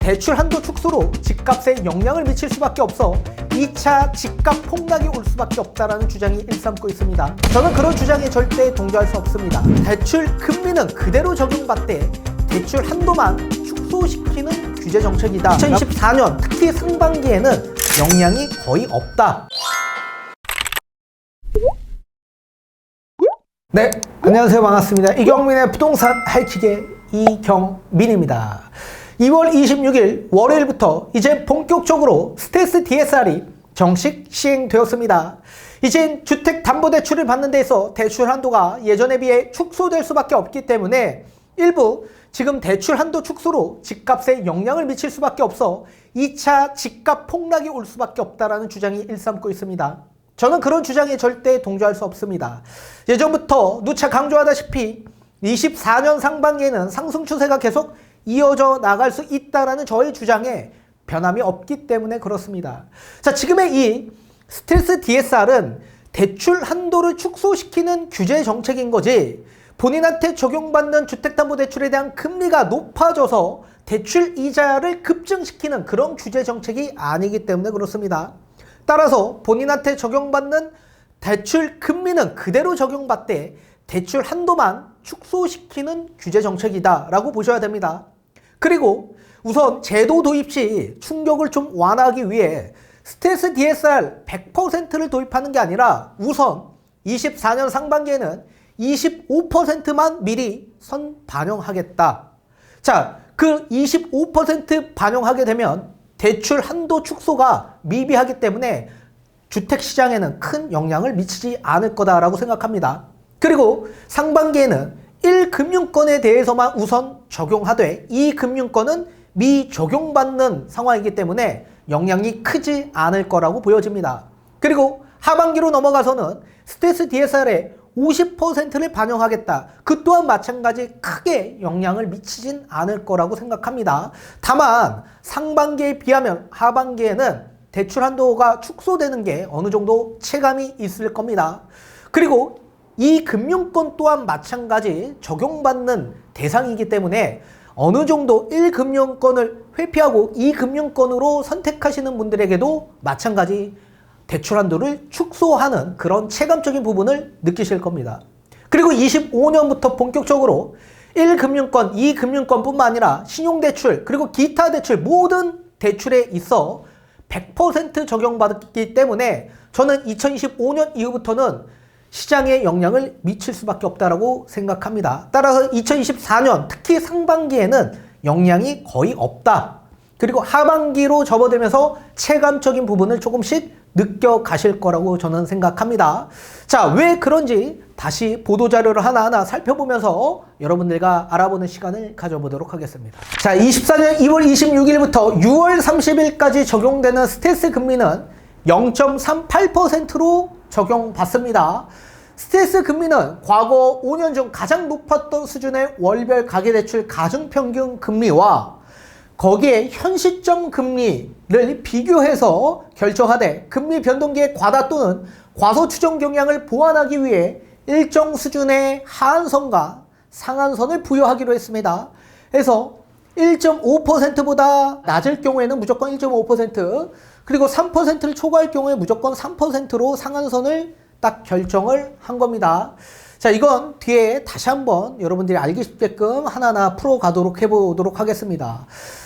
대출 한도 축소로 집값에 영향을 미칠 수밖에 없어 2차 집값 폭락이 올 수밖에 없다는 주장이 일삼고 있습니다. 저는 그런 주장에 절대 동조할 수 없습니다. 대출 금리는 그대로 적용받되 대출 한도만 축소시키는 규제 정책이다. 2024년 특히 상반기에는 영향이 거의 없다. 네, 안녕하세요. 반갑습니다. 이경민의 부동산 하이킥의 이경민입니다. 2월 26일 월요일부터 이제 본격적으로 스텔스 DSR이 정식 시행되었습니다. 이젠 주택담보대출을 받는 데서 대출 한도가 예전에 비해 축소될 수밖에 없기 때문에 일부 지금 대출 한도 축소로 집값에 영향을 미칠 수밖에 없어 2차 집값 폭락이 올 수밖에 없다는 주장이 일삼고 있습니다. 저는 그런 주장에 절대 동조할 수 없습니다. 예전부터 누차 강조하다시피 24년 상반기에는 상승 추세가 계속 이어져 나갈 수 있다라는 저의 주장에 변함이 없기 때문에 그렇습니다. 자, 지금의 이 스텔스 DSR은 대출 한도를 축소시키는 규제 정책인 거지 본인한테 적용받는 주택담보대출에 대한 금리가 높아져서 대출 이자를 급증시키는 그런 규제 정책이 아니기 때문에 그렇습니다. 따라서 본인한테 적용받는 대출 금리는 그대로 적용받되 대출 한도만 축소시키는 규제 정책이다 라고 보셔야 됩니다. 그리고 우선 제도 도입 시 충격을 좀 완화하기 위해 스텔스 DSR 100%를 도입하는 게 아니라 우선 24년 상반기에는 25%만 미리 선반영하겠다. 자, 그 25% 반영하게 되면 대출 한도 축소가 미비하기 때문에 주택시장에는 큰 영향을 미치지 않을 거다라고 생각합니다. 그리고 상반기에는 1금융권에 대해서만 우선 적용하되 2금융권은 미적용받는 상황이기 때문에 영향이 크지 않을 거라고 보여집니다. 그리고 하반기로 넘어가서는 스텔스 DSR에 50%를 반영하겠다. 그 또한 마찬가지 크게 영향을 미치진 않을 거라고 생각합니다. 다만 상반기에 비하면 하반기에는 대출 한도가 축소되는 게 어느 정도 체감이 있을 겁니다. 그리고 이 금융권 또한 마찬가지 적용받는 대상이기 때문에 어느 정도 1금융권을 회피하고 2금융권으로 선택하시는 분들에게도 마찬가지 대출 한도를 축소하는 그런 체감적인 부분을 느끼실 겁니다. 그리고 25년부터 본격적으로 1금융권, 2금융권뿐만 아니라 신용대출, 그리고 기타 대출 모든 대출에 있어 100% 적용받기 때문에 저는 2025년 이후부터는 시장에 영향을 미칠 수밖에 없다고 생각합니다. 따라서 2024년 특히 상반기에는 영향이 거의 없다. 그리고 하반기로 접어들면서 체감적인 부분을 조금씩 느껴가실 거라고 저는 생각합니다. 자, 왜 그런지 다시 보도자료를 하나하나 살펴보면서 여러분들과 알아보는 시간을 가져보도록 하겠습니다. 자, 24년 2월 26일부터 6월 30일까지 적용되는 스텔스 금리는 0.38%로 적용받습니다. 스텔스 금리는 과거 5년 중 가장 높았던 수준의 월별 가계대출 가중평균 금리와 거기에 현 시점 금리를 비교해서 결정하되 금리 변동기의 과다 또는 과소 추정 경향을 보완하기 위해 일정 수준의 하한선과 상한선을 부여하기로 했습니다. 그래서 1.5%보다 낮을 경우에는 무조건 1.5%, 그리고 3%를 초과할 경우에 무조건 3%로 상한선을 딱 결정을 한 겁니다. 자, 이건 뒤에 다시 한번 여러분들이 알기 쉽게끔 하나하나 풀어가도록 해보도록 하겠습니다.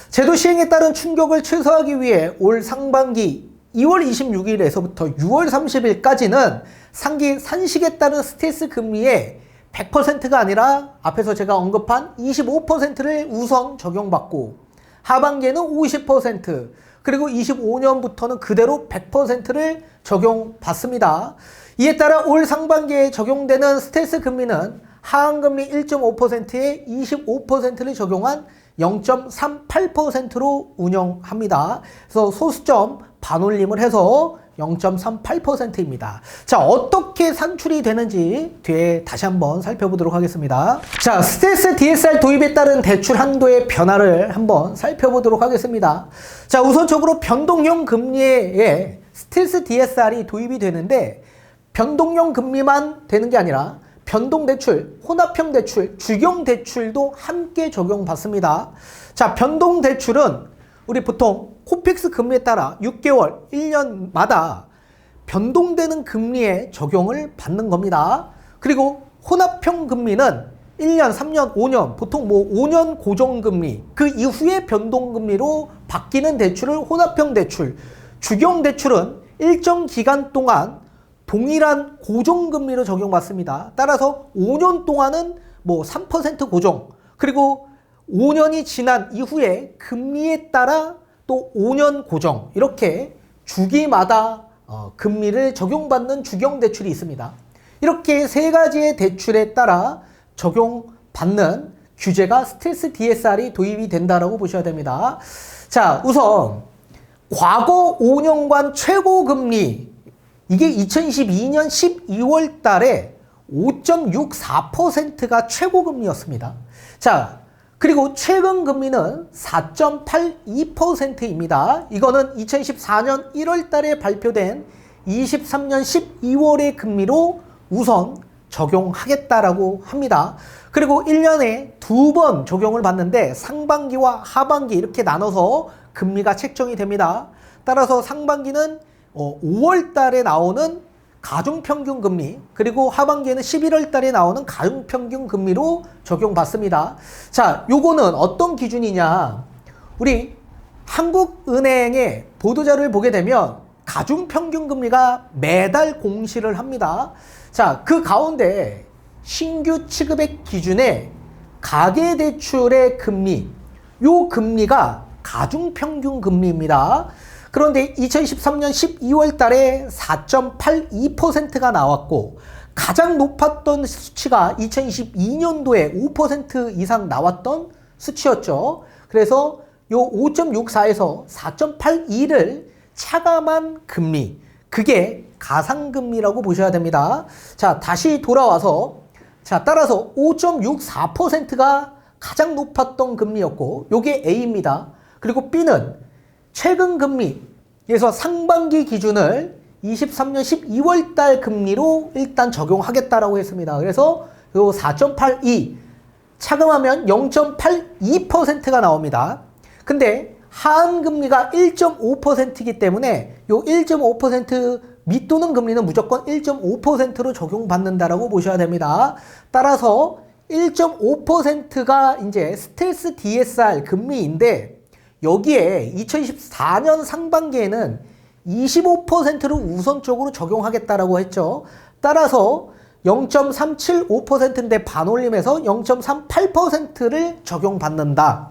제도 시행에 따른 충격을 최소화하기 위해 올 상반기 2월 26일에서부터 6월 30일까지는 상기 산식에 따른 스텔스 금리의 100%가 아니라 앞에서 제가 언급한 25%를 우선 적용받고 하반기에는 50%, 그리고 25년부터는 그대로 100%를 적용받습니다. 이에 따라 올 상반기에 적용되는 스텔스 금리는 하한금리 1.5%에 25%를 적용한 0.38%로 운영합니다. 그래서 소수점 반올림을 해서 0.38%입니다. 자, 어떻게 산출이 되는지 뒤에 다시 한번 살펴보도록 하겠습니다. 자, 스텔스 DSR 도입에 따른 대출 한도의 변화를 한번 살펴보도록 하겠습니다. 자, 우선적으로 변동형 금리에 스텔스 DSR이 도입이 되는데 변동형 금리만 되는 게 아니라 변동대출, 혼합형 대출, 주경대출도 함께 적용받습니다. 자, 변동대출은 우리 보통 코픽스 금리에 따라 6개월, 1년마다 변동되는 금리에 적용을 받는 겁니다. 그리고 혼합형 금리는 1년, 3년, 5년, 보통 5년 고정금리, 그 이후에 변동금리로 바뀌는 대출을 혼합형 대출, 주경 대출은 일정 기간 동안 동일한 고정금리로 적용받습니다. 따라서 5년 동안은 3% 고정, 그리고 5년이 지난 이후에 금리에 따라 또 5년 고정, 이렇게 주기마다 금리를 적용받는 주경 대출이 있습니다. 이렇게 세 가지의 대출에 따라 적용받는 규제가 스텔스 DSR이 도입이 된다라고 보셔야 됩니다. 자, 우선 과거 5년간 최고금리, 이게 2022년 12월 달에 5.64%가 최고금리였습니다. 자, 그리고 최근 금리는 4.82%입니다. 이거는 2014년 1월 달에 발표된 23년 12월의 금리로 우선 적용하겠다라고 합니다. 그리고 1년에 2번 적용을 받는데 상반기와 하반기 이렇게 나눠서 금리가 책정이 됩니다. 따라서 상반기는 5월 달에 나오는 가중평균 금리, 그리고 하반기에는 11월 달에 나오는 가중평균 금리로 적용받습니다. 자, 요거는 어떤 기준이냐? 우리 한국은행의 보도자료를 보게 되면 가중평균 금리가 매달 공시를 합니다. 자, 그 가운데 신규 취급액 기준에 가계대출의 금리, 요 금리가 가중평균 금리입니다. 그런데 2013년 12월 달에 4.82%가 나왔고, 가장 높았던 수치가 2022년도에 5% 이상 나왔던 수치였죠. 그래서 요 5.64에서 4.82를 차감한 금리, 그게 가상금리라고 보셔야 됩니다. 자, 다시 돌아와서, 자, 따라서 5.64%가 가장 높았던 금리였고, 요게 A입니다. 그리고 B는 최근 금리에서 상반기 기준을 23년 12월 달 금리로 일단 적용하겠다라고 했습니다. 그래서 요 4.82 차감하면 0.82%가 나옵니다. 근데 하한금리가 1.5%이기 때문에 요 1.5% 밑도는 금리는 무조건 1.5%로 적용받는다라고 보셔야 됩니다. 따라서 1.5%가 이제 스텔스 DSR 금리인데, 여기에 2024년 상반기에는 25%를 우선적으로 적용하겠다라고 했죠. 따라서 0.375%인데 반올림해서 0.38%를 적용받는다.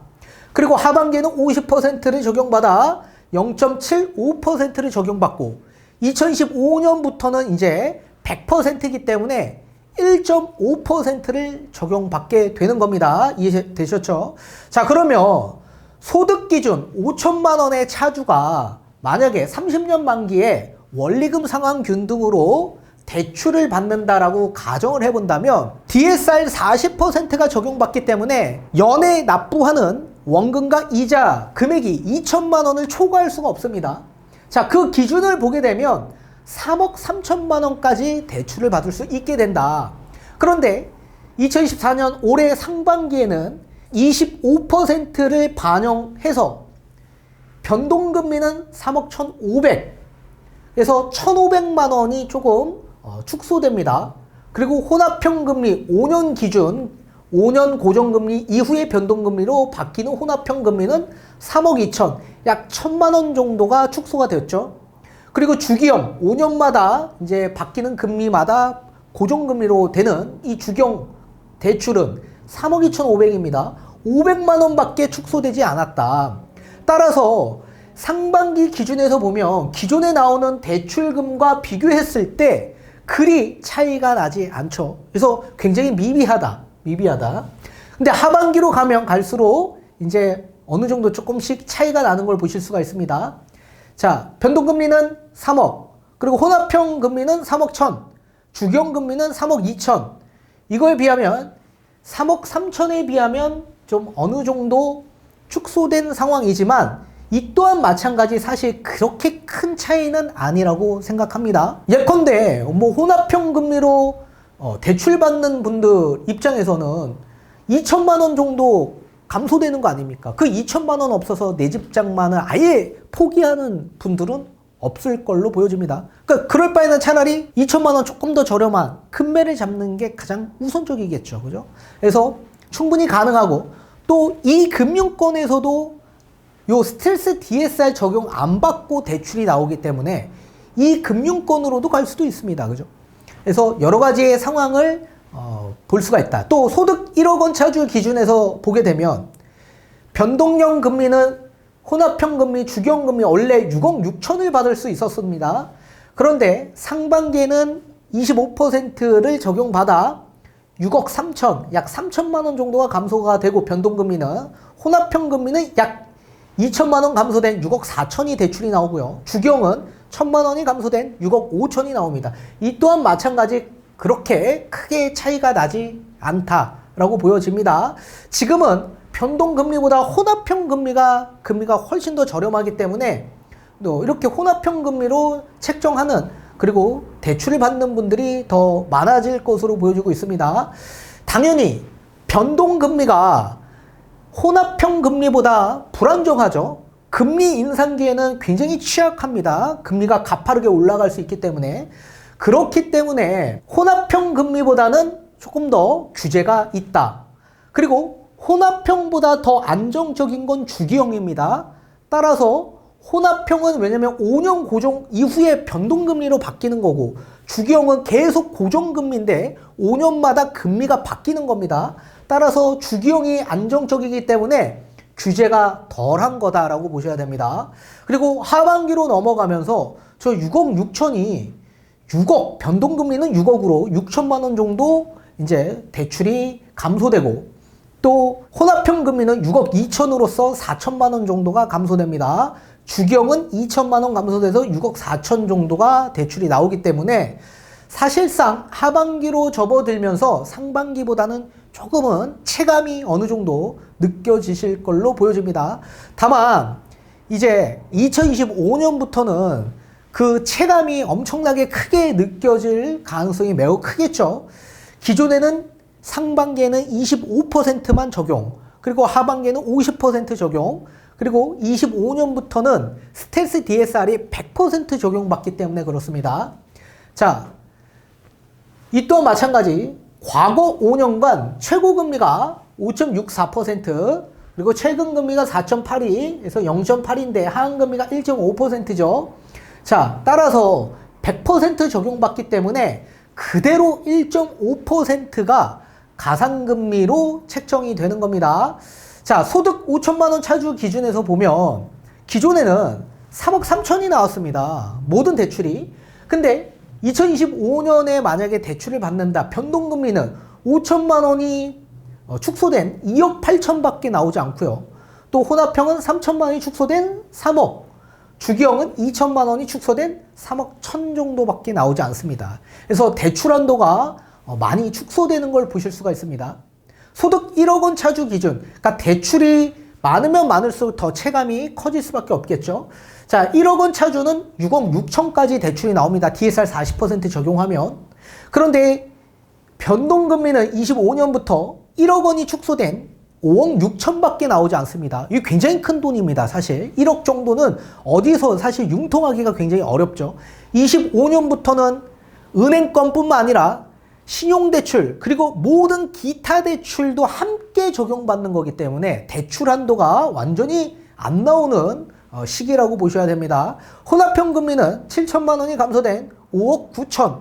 그리고 하반기에는 50%를 적용받아 0.75%를 적용받고, 2025년부터는 이제 100%이기 때문에 1.5%를 적용받게 되는 겁니다. 이해되셨죠? 자, 그러면 소득 기준 5천만 원의 차주가 만약에 30년 만기에 원리금 상환균 등으로 대출을 받는다라고 가정을 해본다면 DSR 40%가 적용받기 때문에 연에 납부하는 원금과 이자 금액이 2천만 원을 초과할 수가 없습니다. 자, 그 기준을 보게 되면 3억 3천만 원까지 대출을 받을 수 있게 된다. 그런데 2024년 올해 상반기에는 25%를 반영해서 변동금리는 3억 1,500, 그래서 1,500만 원이 조금 축소됩니다. 그리고 혼합형 금리 5년 기준, 5년 고정금리 이후의 변동금리로 바뀌는 혼합형 금리는 3억 2천, 약 1,000만 원 정도가 축소가 되었죠. 그리고 주기형 5년마다 이제 바뀌는 금리마다 고정금리로 되는 이 주경 대출은 3억 2,500입니다. 500만 원밖에 축소되지 않았다. 따라서 상반기 기준에서 보면 기존에 나오는 대출금과 비교했을 때 그리 차이가 나지 않죠. 그래서 굉장히 미비하다. 근데 하반기로 가면 갈수록 이제 어느 정도 조금씩 차이가 나는 걸 보실 수가 있습니다. 자, 변동금리는 3억, 그리고 혼합형 금리는 3억 1천, 주경금리는 3억 2천. 이거에 비하면 3억 3천에 비하면 좀 어느 정도 축소된 상황이지만 이 또한 마찬가지 사실 그렇게 큰 차이는 아니라고 생각합니다. 예컨대 혼합형 금리로 대출받는 분들 입장에서는 2천만 원 정도 감소되는 거 아닙니까? 그 2천만 원 없어서 내 집 장만을 아예 포기하는 분들은 없을 걸로 보여집니다. 그러니까 그럴 바에는 차라리 2천만 원 조금 더 저렴한 금매를 잡는 게 가장 우선적이겠죠. 그죠? 그래서 충분히 가능하고 또 이 금융권에서도 요 스텔스 DSR 적용 안 받고 대출이 나오기 때문에 이 금융권으로도 갈 수도 있습니다. 그죠? 그래서 여러 가지의 상황을 볼 수가 있다. 또 소득 1억 원 차주 기준에서 보게 되면 변동형 금리는 혼합형 금리, 주경 금리 원래 6억 6천을 받을 수 있었습니다. 그런데 상반기에는 25%를 적용받아 6억 3천, 약 3천만 원 정도가 감소가 되고 변동금리는 혼합형 금리는 약 2천만 원 감소된 6억 4천이 대출이 나오고요. 주경은 1천만 원이 감소된 6억 5천이 나옵니다. 이 또한 마찬가지 그렇게 크게 차이가 나지 않다라고 보여집니다. 지금은 변동금리보다 혼합형 금리가 훨씬 더 저렴하기 때문에 또 이렇게 혼합형 금리로 책정하는 그리고 대출을 받는 분들이 더 많아질 것으로 보여지고 있습니다. 당연히 변동금리가 혼합형 금리보다 불안정하죠. 금리 인상기에는 굉장히 취약합니다. 금리가 가파르게 올라갈 수 있기 때문에. 그렇기 때문에 혼합형 금리보다는 조금 더 규제가 있다. 그리고 혼합형보다 더 안정적인 건 주기형입니다. 따라서 혼합형은 왜냐면 5년 고정 이후에 변동금리로 바뀌는 거고 주기형은 계속 고정금리인데 5년마다 금리가 바뀌는 겁니다. 따라서 주기형이 안정적이기 때문에 규제가 덜한 거다라고 보셔야 됩니다. 그리고 하반기로 넘어가면서 저 6억 6천이 6억, 변동금리는 6억으로 6천만 원 정도 이제 대출이 감소되고 또 혼합형 금리는 6억 2천으로서 4천만 원 정도가 감소됩니다. 주경은 2천만 원 감소돼서 6억 4천 정도가 대출이 나오기 때문에 사실상 하반기로 접어들면서 상반기보다는 조금은 체감이 어느 정도 느껴지실 걸로 보여집니다. 다만 이제 2025년부터는 그 체감이 엄청나게 크게 느껴질 가능성이 매우 크겠죠. 기존에는 상반기에는 25%만 적용, 그리고 하반기에는 50% 적용, 그리고 25년부터는 스텔스 DSR이 100% 적용받기 때문에 그렇습니다. 자, 이 또한 마찬가지 과거 5년간 최고금리가 5.64%, 그리고 최근금리가 4.82에서 0.8인데 하한금리가 1.5%죠. 자, 따라서 100% 적용받기 때문에 그대로 1.5%가 가상금리로 책정이 되는 겁니다. 자, 소득 5천만 원 차주 기준에서 보면 기존에는 3억 3천이 나왔습니다. 모든 대출이. 근데 2025년에 만약에 대출을 받는다. 변동금리는 5천만 원이 축소된 2억 8천밖에 나오지 않고요. 또 혼합형은 3천만 원이 축소된 3억. 주기형은 2천만 원이 축소된 3억 1천 정도밖에 나오지 않습니다. 그래서 대출 한도가 많이 축소되는 걸 보실 수가 있습니다. 소득 1억 원 차주 기준, 그러니까 대출이 많으면 많을수록 더 체감이 커질 수밖에 없겠죠. 자, 1억 원 차주는 6억 6천까지 대출이 나옵니다. DSR 40% 적용하면. 그런데 변동금리는 25년부터 1억 원이 축소된 5억 6천밖에 나오지 않습니다. 이게 굉장히 큰 돈입니다. 사실 1억 정도는 어디서 사실 융통하기가 굉장히 어렵죠. 25년부터는 은행권뿐만 아니라 신용대출 그리고 모든 기타 대출도 함께 적용받는 거기 때문에 대출 한도가 완전히 안 나오는 시기라고 보셔야 됩니다. 혼합형 금리는 7천만 원이 감소된 5억 9천,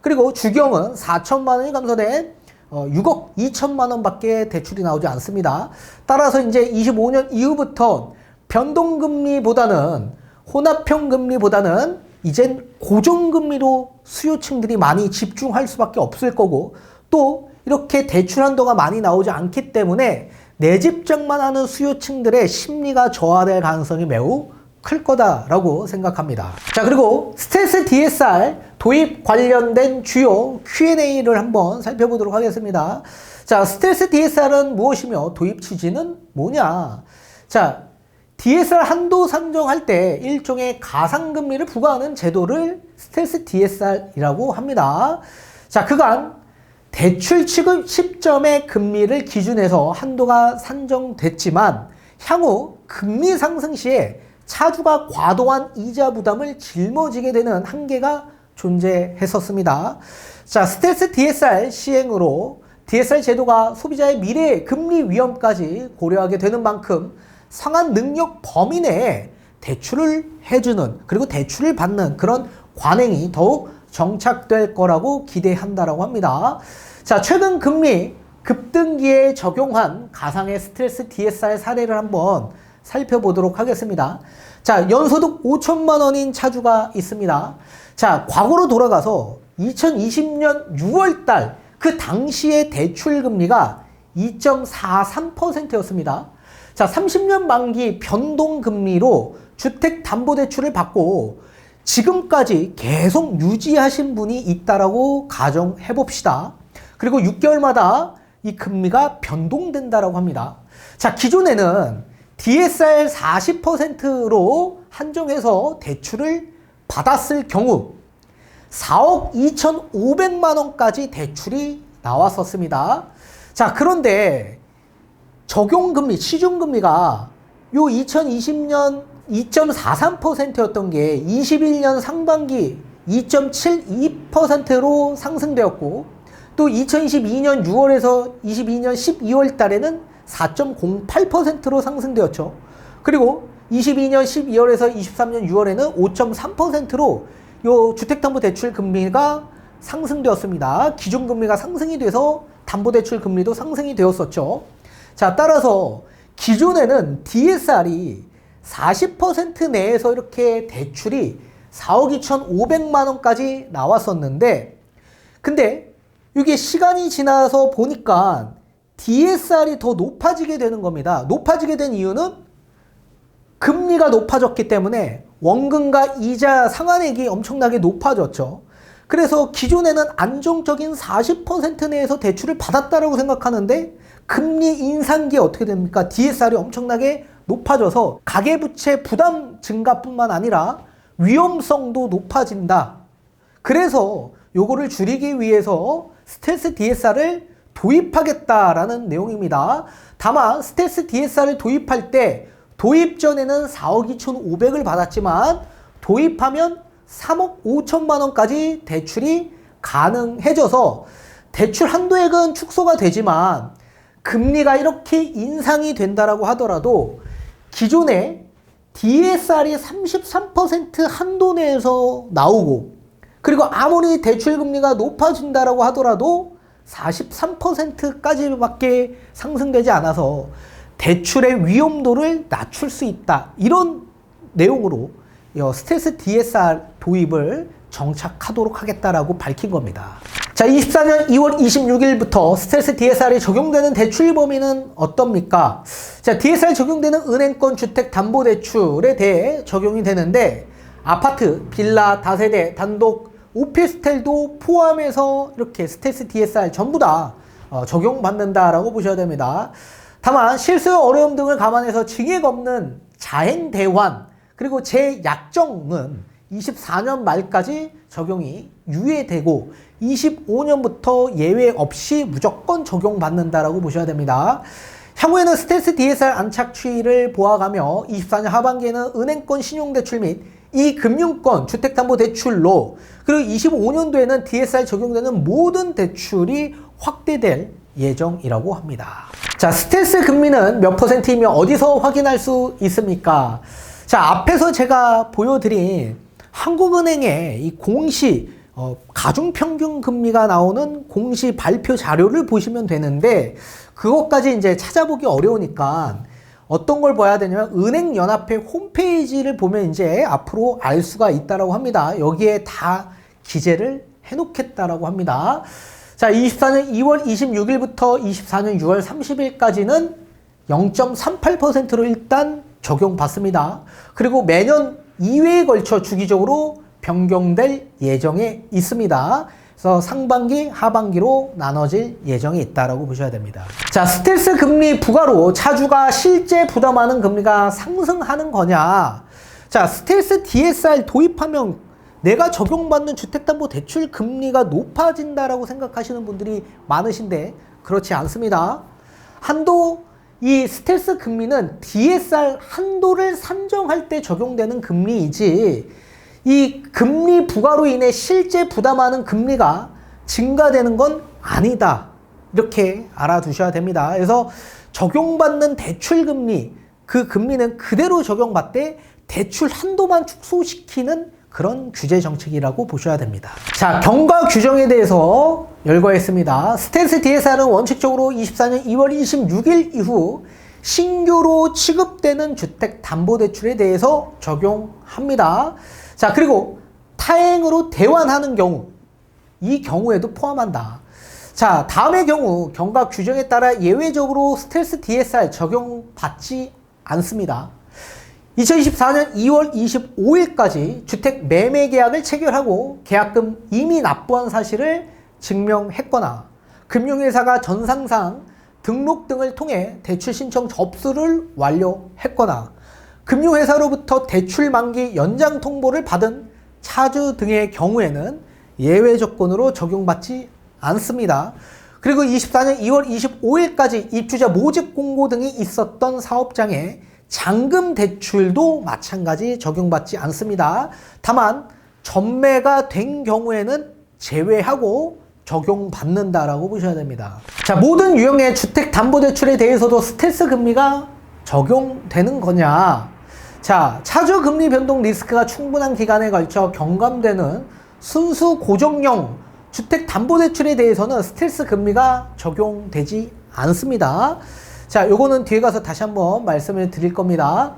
그리고 주경은 4천만 원이 감소된 6억 2천만 원밖에 대출이 나오지 않습니다. 따라서 이제 25년 이후부터 변동금리보다는 혼합형 금리보다는 이젠 고정금리로 수요층들이 많이 집중할 수밖에 없을 거고, 또 이렇게 대출 한도가 많이 나오지 않기 때문에 내 집 장만하는 수요층들의 심리가 저하될 가능성이 매우 클 거다라고 생각합니다. 자, 그리고 스텔스 DSR 도입 관련된 주요 Q&A를 한번 살펴보도록 하겠습니다. 자, 스텔스 DSR은 무엇이며 도입 취지는 뭐냐? 자, DSR 한도 산정할 때 일종의 가상금리를 부과하는 제도를 스텔스 DSR이라고 합니다. 자, 그간 대출 취급 시점의 금리를 기준해서 한도가 산정됐지만 향후 금리 상승 시에 차주가 과도한 이자 부담을 짊어지게 되는 한계가 존재했었습니다. 자, 스텔스 DSR 시행으로 DSR 제도가 소비자의 미래 금리 위험까지 고려하게 되는 만큼 상한 능력 범위 내에 대출을 해주는 그리고 대출을 받는 그런 관행이 더욱 정착될 거라고 기대한다라고 합니다. 자, 최근 금리 급등기에 적용한 가상의 스텔스 DSR 사례를 한번 살펴보도록 하겠습니다. 자, 연소득 5천만 원인 차주가 있습니다. 자, 과거로 돌아가서 2020년 6월 달 그 당시의 대출 금리가 2.43%였습니다. 자, 30년 만기 변동 금리로 주택담보대출을 받고 지금까지 계속 유지하신 분이 있다라고 가정해 봅시다. 그리고 6개월마다 이 금리가 변동된다라고 합니다. 자, 기존에는 DSR 40%로 한정해서 대출을 받았을 경우 4억 2,500만 원까지 대출이 나왔었습니다. 자, 그런데 적용금리, 시중금리가 요 2020년 2.43%였던 게 21년 상반기 2.72%로 상승되었고 또 2022년 6월에서 22년 12월 달에는 4.08%로 상승되었죠. 그리고 22년 12월에서 23년 6월에는 5.3%로 요 주택담보대출 금리가 상승되었습니다. 기준금리가 상승이 돼서 담보대출 금리도 상승이 되었었죠. 자, 따라서 기존에는 DSR이 40% 내에서 이렇게 대출이 4억 2,500만 원까지 나왔었는데 근데 이게 시간이 지나서 보니까 DSR이 더 높아지게 되는 겁니다. 높아지게 된 이유는 금리가 높아졌기 때문에 원금과 이자 상환액이 엄청나게 높아졌죠. 그래서 기존에는 안정적인 40% 내에서 대출을 받았다라고 생각하는데 금리 인상기에 어떻게 됩니까? DSR이 엄청나게 높아져서 가계부채 부담 증가뿐만 아니라 위험성도 높아진다. 그래서 요거를 줄이기 위해서 스텔스 DSR을 도입하겠다라는 내용입니다. 다만 스텔스 DSR을 도입할 때 도입 전에는 4억 2,500을 받았지만 도입하면 3억 5천만 원까지 대출이 가능해져서 대출 한도액은 축소가 되지만 금리가 이렇게 인상이 된다라고 하더라도 기존에 DSR이 33% 한도 내에서 나오고 그리고 아무리 대출 금리가 높아진다라고 하더라도 43%까지밖에 상승되지 않아서 대출의 위험도를 낮출 수 있다. 이런 내용으로 스텔스 DSR 도입을 정착하도록 하겠다라고 밝힌 겁니다. 자, 24년 2월 26일부터 스텔스 DSR이 적용되는 대출 범위는 어떻습니까? 자, DSR 적용되는 은행권 주택담보대출에 대해 적용이 되는데 아파트, 빌라, 다세대, 단독, 오피스텔도 포함해서 이렇게 스텔스 DSR 전부 다 적용받는다라고 보셔야 됩니다. 다만 실수 어려움 등을 감안해서 증액 없는 자행 대환 그리고 재약정은 24년 말까지 적용이 유예되고 25년부터 예외 없이 무조건 적용받는다라고 보셔야 됩니다. 향후에는 스텔스 DSR 안착 추이를 보아가며 24년 하반기에는 은행권 신용대출 및 이 금융권 주택담보대출로 그리고 25년도에는 DSR 적용되는 모든 대출이 확대될 예정이라고 합니다. 자, 스텔스 금리는 몇 %이며 어디서 확인할 수 있습니까? 자, 앞에서 제가 보여드린 한국은행의 이 공시 가중평균 금리가 나오는 공시 발표 자료를 보시면 되는데 그것까지 이제 찾아보기 어려우니까 어떤 걸 봐야 되냐면 은행연합회 홈페이지를 보면 이제 앞으로 알 수가 있다라고 합니다. 여기에 다 기재를 해놓겠다라고 합니다. 자, 24년 2월 26일부터 24년 6월 30일까지는 0.38%로 일단 적용받습니다. 그리고 매년 2회에 걸쳐 주기적으로 변경될 예정에 있습니다. 그래서 상반기, 하반기로 나눠질 예정이 있다라고 보셔야 됩니다. 자, 스텔스 금리 부과로 차주가 실제 부담하는 금리가 상승하는 거냐? 자, 스텔스 DSR 도입하면 내가 적용받는 주택담보대출 금리가 높아진다라고 생각하시는 분들이 많으신데 그렇지 않습니다. 이 스텔스 금리는 DSR 한도를 산정할 때 적용되는 금리이지 이 금리 부과로 인해 실제 부담하는 금리가 증가되는 건 아니다. 이렇게 알아두셔야 됩니다. 그래서 적용받는 대출금리, 그 금리는 그대로 적용받되 대출 한도만 축소시키는 그런 규제 정책이라고 보셔야 됩니다. 자, 경과 규정에 대해서 열거했습니다. 스텔스 DSR은 원칙적으로 24년 2월 26일 이후 신규로 취급되는 주택담보대출에 대해서 적용합니다. 자, 그리고 타행으로 대환하는 경우, 이 경우에도 포함한다. 자, 다음의 경우 경과 규정에 따라 예외적으로 스텔스 DSR 적용받지 않습니다. 2024년 2월 25일까지 주택 매매 계약을 체결하고 계약금 이미 납부한 사실을 증명했거나 금융회사가 전상상 등록 등을 통해 대출 신청 접수를 완료했거나 금융회사로부터 대출 만기 연장 통보를 받은 차주 등의 경우에는 예외 조건으로 적용받지 않습니다. 그리고 24년 2월 25일까지 입주자 모집 공고 등이 있었던 사업장에 잔금 대출도 마찬가지 적용받지 않습니다. 다만 전매가 된 경우에는 제외하고 적용받는다라고 보셔야 됩니다. 자, 모든 유형의 주택담보대출에 대해서도 스텔스 금리가 적용되는 거냐? 자, 차주 금리 변동 리스크가 충분한 기간에 걸쳐 경감되는 순수 고정형 주택담보대출에 대해서는 스텔스 금리가 적용되지 않습니다. 자, 요거는 뒤에 가서 다시 한번 말씀을 드릴 겁니다.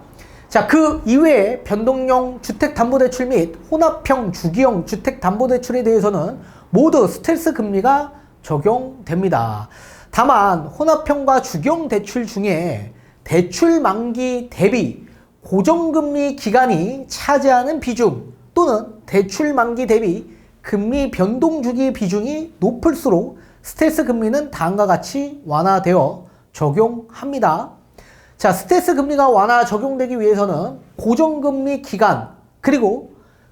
자, 그 이외에 변동형 주택담보대출 및 혼합형 주기형 주택담보대출에 대해서는 모두 스텔스 금리가 적용됩니다. 다만 혼합형과 주기형 대출 중에 대출 만기 대비 고정금리 기간이 차지하는 비중 또는 대출 만기 대비 금리 변동 주기 비중이 높을수록 스텔스 금리는 다음과 같이 완화되어 적용합니다. 자, 스텔스 금리가 완화 적용되기 위해서는 고정금리 기간 그리고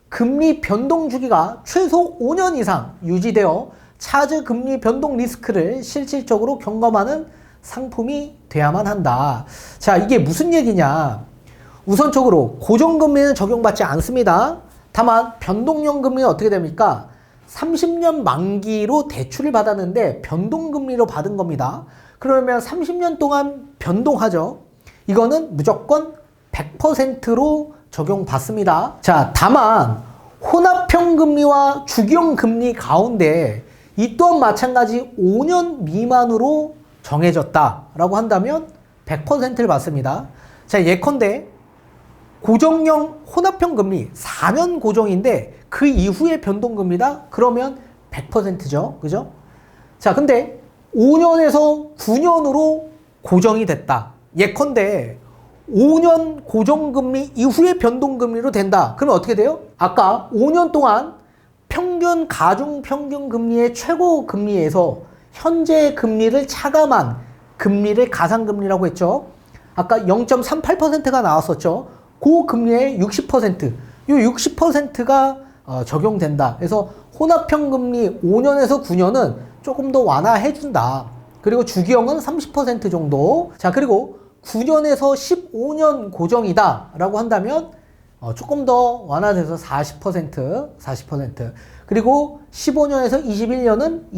금리 변동 주기가 최소 5년 이상 유지되어 차주 금리 변동 리스크를 실질적으로 경감하는 상품이 돼야만 한다. 자, 이게 무슨 얘기냐? 우선적으로 고정금리는 적용받지 않습니다. 다만 변동형 금리는 어떻게 됩니까? 30년 만기로 대출을 받았는데 변동금리로 받은 겁니다. 그러면 30년 동안 변동하죠. 이거는 무조건 100%로 적용받습니다. 자, 다만 혼합형 금리와 주기형 금리 가운데 이 또한 마찬가지 5년 미만으로 정해졌다라고 한다면 100%를 받습니다. 자, 예컨대 고정형 혼합형 금리 4년 고정인데 그 이후에 변동금리다? 그러면 100%죠. 그죠? 자, 근데 5년에서 9년으로 고정이 됐다. 예컨대 5년 고정금리 이후에 변동금리로 된다. 그러면 어떻게 돼요? 아까 5년 동안 평균 가중평균 금리의 최고 금리에서 현재 금리를 차감한 금리를 가상금리라고 했죠. 아까 0.38%가 나왔었죠. 그 금리의 60%, 이 60%가 적용된다. 그래서 혼합형 금리 5년에서 9년은 조금 더 완화해준다. 그리고 주기형은 30% 정도. 자, 그리고 9년에서 15년 고정이다 라고 한다면 조금 더 완화돼서 40%. 그리고 15년에서 21년은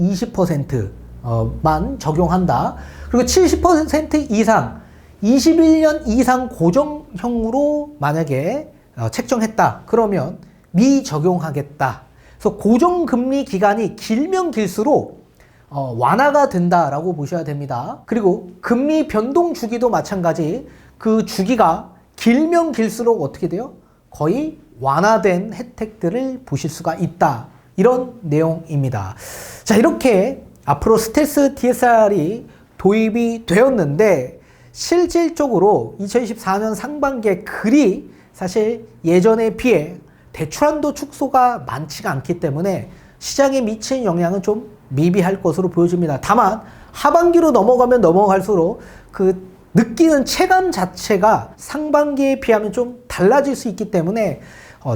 20%만 적용한다. 그리고 70% 이상 21년 이상 고정형으로 만약에 책정했다. 그러면 미적용하겠다. 그래서 고정금리 기간이 길면 길수록 완화가 된다라고 보셔야 됩니다. 그리고 금리 변동 주기도 마찬가지. 그 주기가 길면 길수록 어떻게 돼요? 거의 완화된 혜택들을 보실 수가 있다. 이런 내용입니다. 자, 이렇게 앞으로 스텔스 DSR이 도입이 되었는데 실질적으로 2024년 상반기에 그리 사실 예전에 비해 대출한도 축소가 많지가 않기 때문에 시장에 미치는 영향은 좀 미비할 것으로 보여집니다. 다만 하반기로 넘어가면 넘어갈수록 그 느끼는 체감 자체가 상반기에 비하면 좀 달라질 수 있기 때문에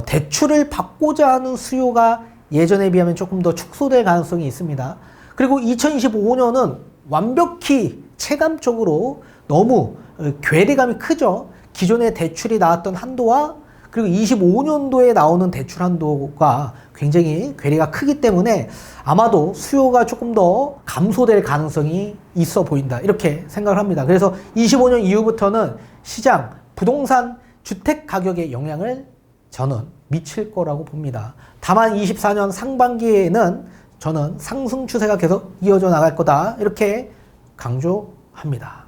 대출을 받고자 하는 수요가 예전에 비하면 조금 더 축소될 가능성이 있습니다. 그리고 2025년은 완벽히 체감적으로 너무 괴리감이 크죠. 기존에 대출이 나왔던 한도와 그리고 25년도에 나오는 대출 한도가 굉장히 괴리가 크기 때문에 아마도 수요가 조금 더 감소될 가능성이 있어 보인다. 이렇게 생각을 합니다. 그래서 25년 이후부터는 시장, 부동산, 주택 가격에 영향을 저는 미칠 거라고 봅니다. 다만 24년 상반기에는 저는 상승 추세가 계속 이어져 나갈 거다. 이렇게 강조합니다.